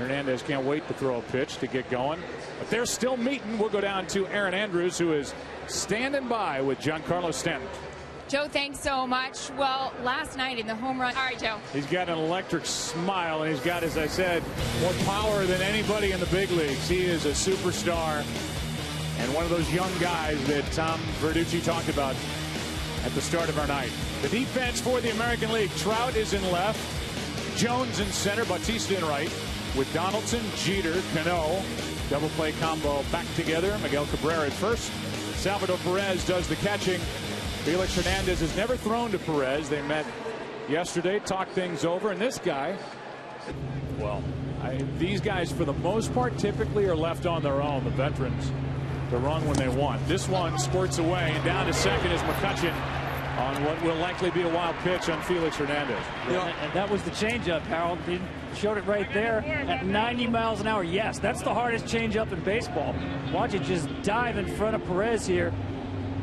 Hernandez can't wait to throw a pitch to get going. But they're still meeting. We'll go down to Aaron Andrews, who is standing by with Giancarlo Stanton. Joe, thanks so much. Well, last night in the home run. All right, Joe. He's got an electric smile, and he's got, as I said, more power than anybody in the big leagues. He is a superstar and one of those young guys that Tom Verducci talked about at the start of our night. The defense for the American League. Trout is in left. Jones in center. Bautista in right. With Donaldson, Jeter, Cano. Double play combo back together. Miguel Cabrera at first. Salvador Perez does the catching. Felix Hernandez has never thrown to Perez. They met yesterday, talked things over, and this guy, well, these guys for the most part typically are left on their own, the veterans, to run when they want. This one squirts away, and down to second is McCutchen on what will likely be a wild pitch on Felix Hernandez. You know, and that was the changeup, Harold. He showed it right there at 90 miles an hour. Yes, that's the hardest changeup in baseball. Watch it just dive in front of Perez here.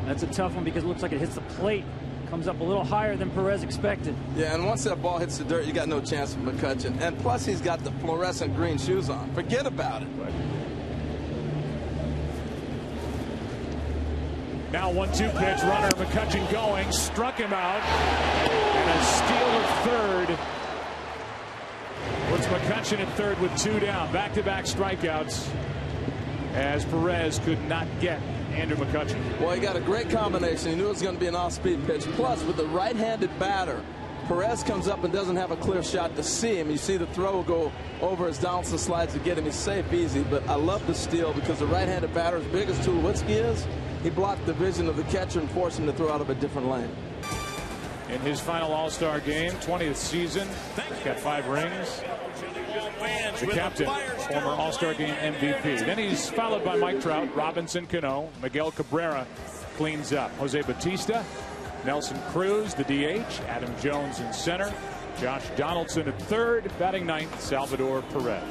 That's a tough one because it looks like it hits the plate. Comes up a little higher than Perez expected. Yeah, and once that ball hits the dirt, you got no chance for McCutchen. And plus, he's got the fluorescent green shoes on. Forget about it. Right. Now 1-2 pitch, runner McCutchen going, struck him out, and a steal of third. Puts McCutchen at third with 2 down. Back-to-back strikeouts as Perez could not get Andrew McCutchen. Well, he got a great combination. He knew it was going to be an off-speed pitch. Plus, with the right-handed batter, Perez comes up and doesn't have a clear shot to see him. You see the throw go over as Donaldson slides to get him. He's safe, easy. But I love the steal because the right-handed batter's biggest tool, Whiskey is, he blocked the vision of the catcher and forced him to throw out of a different lane. In his final All-Star game, 20th season, he's got 5 rings. The captain, former All-Star Game MVP. Then he's followed by Mike Trout, Robinson Cano, Miguel Cabrera cleans up. Jose Bautista, Nelson Cruz, the DH, Adam Jones in center, Josh Donaldson at third, batting ninth, Salvador Perez.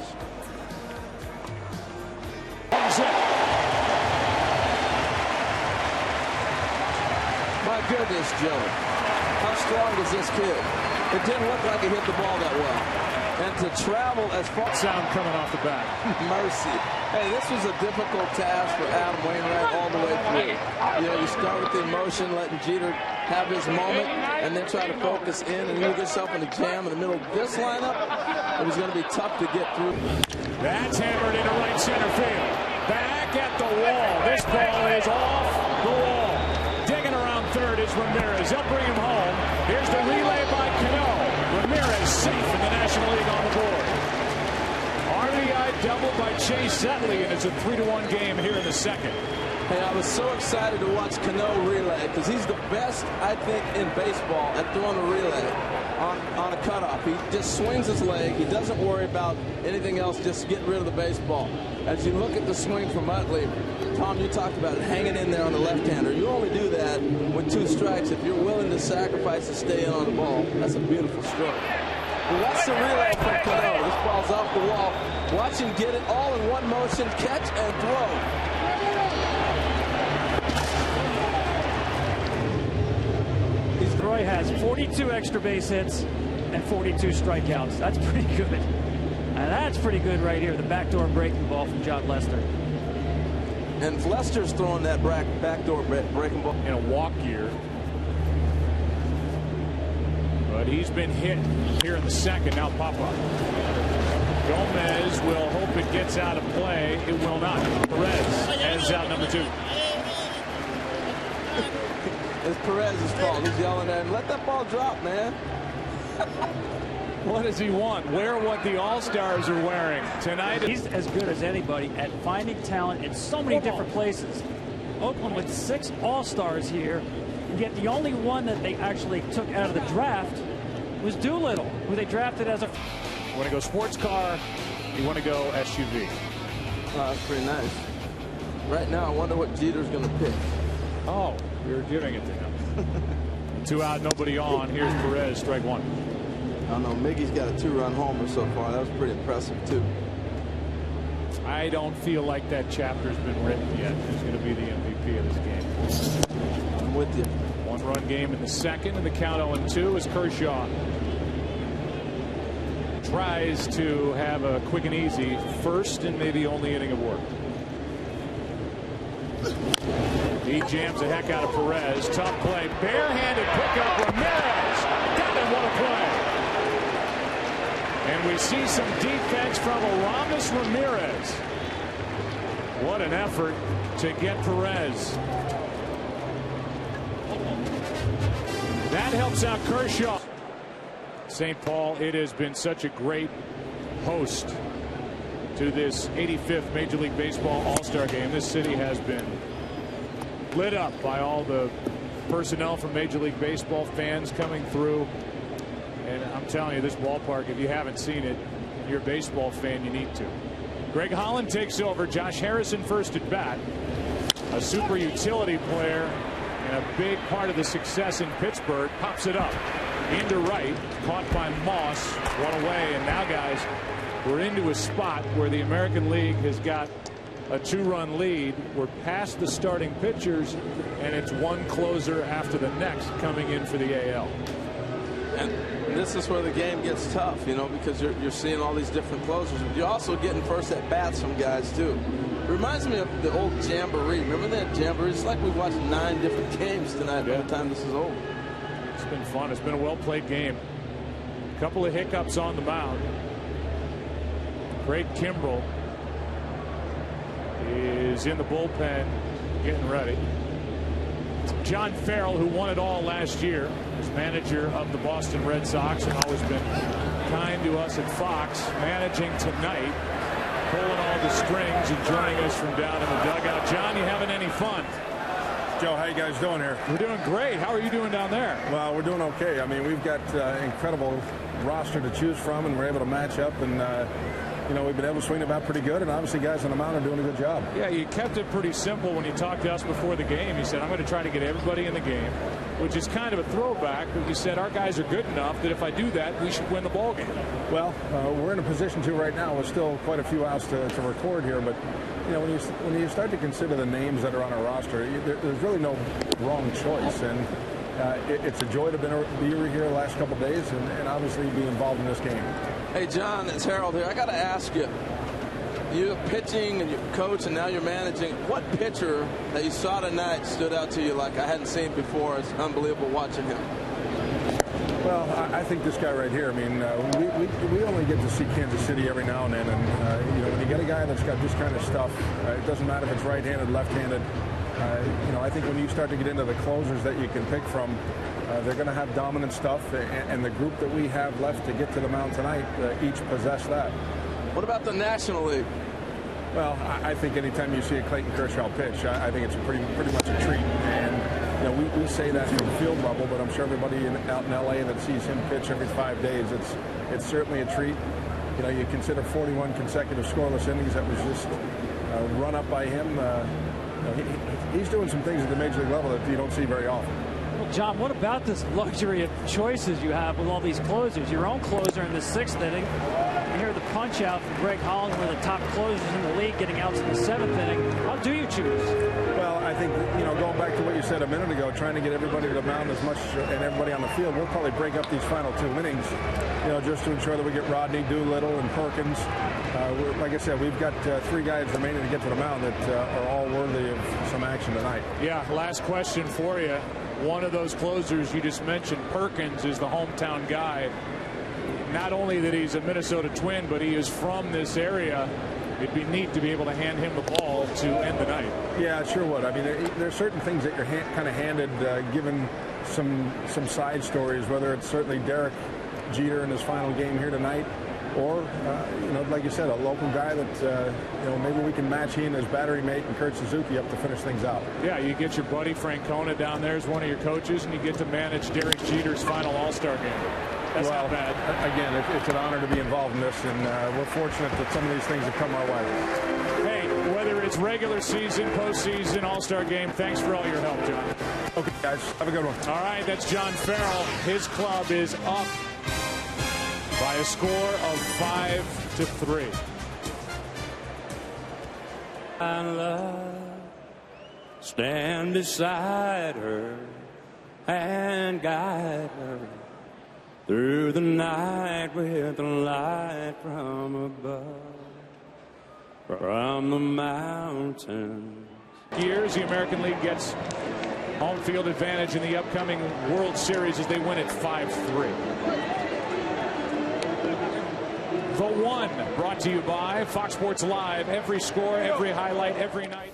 My goodness, Joe. How strong is this kid? It didn't look like he hit the ball that well. And to travel as far... Sound coming off the bat. Mercy. Hey, this was a difficult task for Adam Wainwright all the way through. You know, you start with the emotion, letting Jeter have his moment, and then try to focus in, and you get yourself in a jam in the middle of this lineup. It was going to be tough to get through. That's hammered into right center field. Back at the wall. This ball is off the wall. Digging around third is Ramirez. They'll bring him home. Here's the relay by Cano. Ramirez safe in the National League on the board. RBI double by Chase Utley, and it's a 3-1 game here in the second. Hey, I was so excited to watch Cano relay because he's the best, I think, in baseball at throwing a relay on a cutoff. He just swings his leg. He doesn't worry about anything else, just get rid of the baseball. As you look at the swing from Utley, Tom, you talked about it, hanging in there on the left-hander. You only do that with 2 strikes if you're willing to sacrifice to stay in on the ball. That's a beautiful stroke. Well, that's the relay from Cano. This ball's off the wall. Watch him get it all in one motion, catch and throw. Roy has 42 extra base hits and 42 strikeouts. That's pretty good. And that's pretty good right here. The backdoor breaking ball from John Lester. And Lester's throwing that backdoor breaking ball in a walk year. But he's been hit here in the second. Now Papa. Gomez will hope it gets out of play. It will not. Perez ends out number 2. It's Perez's fault. He's yelling at him, let that ball drop, man. What does he want? Wear what the All-Stars are wearing tonight. He's as good as anybody at finding talent in so many different places. Oakland with 6 All-Stars here, yet the only one that they actually took out of the draft was Doolittle, who they drafted as a... You want to go sports car, you want to go SUV. That's pretty nice. Right now, I wonder what Jeter's going to pick. Oh, you're giving it to him. 2 out, nobody on. Here's Perez, strike 1. I don't know. Miggy's got a 2-run homer so far. That was pretty impressive, too. I don't feel like that chapter's been written yet. Who's going to be the MVP of this game? I'm with you. 1-run game in the second, and the count 0-2 is Kershaw. tries to have a quick and easy first and maybe only inning of work. He jams the heck out of Perez. Tough play. Barehanded pickup. Ramirez. Got him. What a play. And we see some defense from Aramis Ramirez. What an effort to get Perez. That helps out Kershaw. St. Paul, it has been such a great host to this 85th Major League Baseball All-Star Game. This city has been lit up by all the personnel from Major League Baseball, fans coming through. And I'm telling you, this ballpark, if you haven't seen it, and you're a baseball fan, you need to. Greg Holland takes over. Josh Harrison first at bat. A super utility player and a big part of the success in Pittsburgh. Pops it up into right. Caught by Moss. One away. And now, guys, we're into a spot where the American League has got a 2-run lead. We're past the starting pitchers, and it's one closer after the next coming in for the AL. And this is where the game gets tough, you know, because you're seeing all these different closers. But you're also getting first at bats from guys too. It reminds me of the old Jamboree. Remember that Jamboree? It's like we've watched 9 different games tonight by the time this is over. It's been fun. It's been a well-played game. A couple of hiccups on the mound. Craig Kimbrell is in the bullpen getting ready. John Farrell, who won it all last year, is manager of the Boston Red Sox and always been kind to us at Fox, managing tonight, pulling all the strings and joining us from down in the dugout. John, you having any fun? Joe, how you guys doing here? We're doing great. How are you doing down there? Well, we're doing okay. I mean, we've got incredible roster to choose from, and we're able to match up, and you know, we've been able to swing the bat pretty good, and obviously guys on the mound are doing a good job. Yeah, you kept it pretty simple when you talked to us before the game. You said, I'm going to try to get everybody in the game, which is kind of a throwback, but you said our guys are good enough that if I do that, we should win the ball game. Well, we're in a position to right now. We're still quite a few outs to record here, but you know, when you start to consider the names that are on our roster, there's really no wrong choice, and it's a joy to be here the last couple of days and obviously be involved in this game. Hey, John, it's Harold here. I got to ask you, you're pitching and you're coach and now you're managing. What pitcher that you saw tonight stood out to you like I hadn't seen before? It's unbelievable watching him. Well, I think this guy right here, I mean, we only get to see Kansas City every now and then. And, you know, when you get a guy that's got this kind of stuff, it doesn't matter if it's right-handed, left-handed. You know, I think when you start to get into the closers that you can pick from, they're going to have dominant stuff, and the group that we have left to get to the mound tonight each possess that. What about the National League? Well, I think anytime you see a Clayton Kershaw pitch, I think it's pretty much a treat. And you know, we say that from field level, but I'm sure everybody out in LA that sees him pitch every 5 days, it's certainly a treat. You know, you consider 41 consecutive scoreless innings that was just run up by him. He's doing some things at the major league level that you don't see very often. Well, John, what about this luxury of choices you have with all these closers? Your own closer in the 6th inning. You hear the punch out from Greg Holland, one of the top closers in the league, getting outs in the 7th inning. How do you choose? Well, I think, you know, going back to what you said a minute ago, trying to get everybody to the mound as much and everybody on the field, we'll probably break up these final 2 innings, you know, just to ensure that we get Rodney, Doolittle, and Perkins. Like I said, we've got 3 guys remaining to get to the mound that are all worthy of some action tonight. Yeah, last question for you. One of those closers you just mentioned, Perkins, is the hometown guy. Not only that he's a Minnesota Twin, but he is from this area. It'd be neat to be able to hand him the ball to end the night. Yeah, it sure would. I mean, there are certain things that you're kind of handed, given some side stories, whether it's certainly Derek Jeter in his final game here tonight, or, you know, like you said, a local guy that, you know, maybe we can match he and his battery mate and Kurt Suzuki up to finish things out. Yeah, you get your buddy Francona down there as one of your coaches, and you get to manage Derek Jeter's final All-Star game. That's well, not bad. Again, it's an honor to be involved in this, and we're fortunate that some of these things have come our way. Hey, whether it's regular season, postseason, All-Star game, thanks for all your help, John. Okay, guys, have a good one. All right, that's John Farrell. His club is up by a score of 5-3. And love, stand beside her and guide her through through the night with the light from above, from the mountains. Years, the American League gets home field advantage in the upcoming World Series as they win it 5-3. The One, brought to you by Fox Sports Live. Every score, every highlight, every night.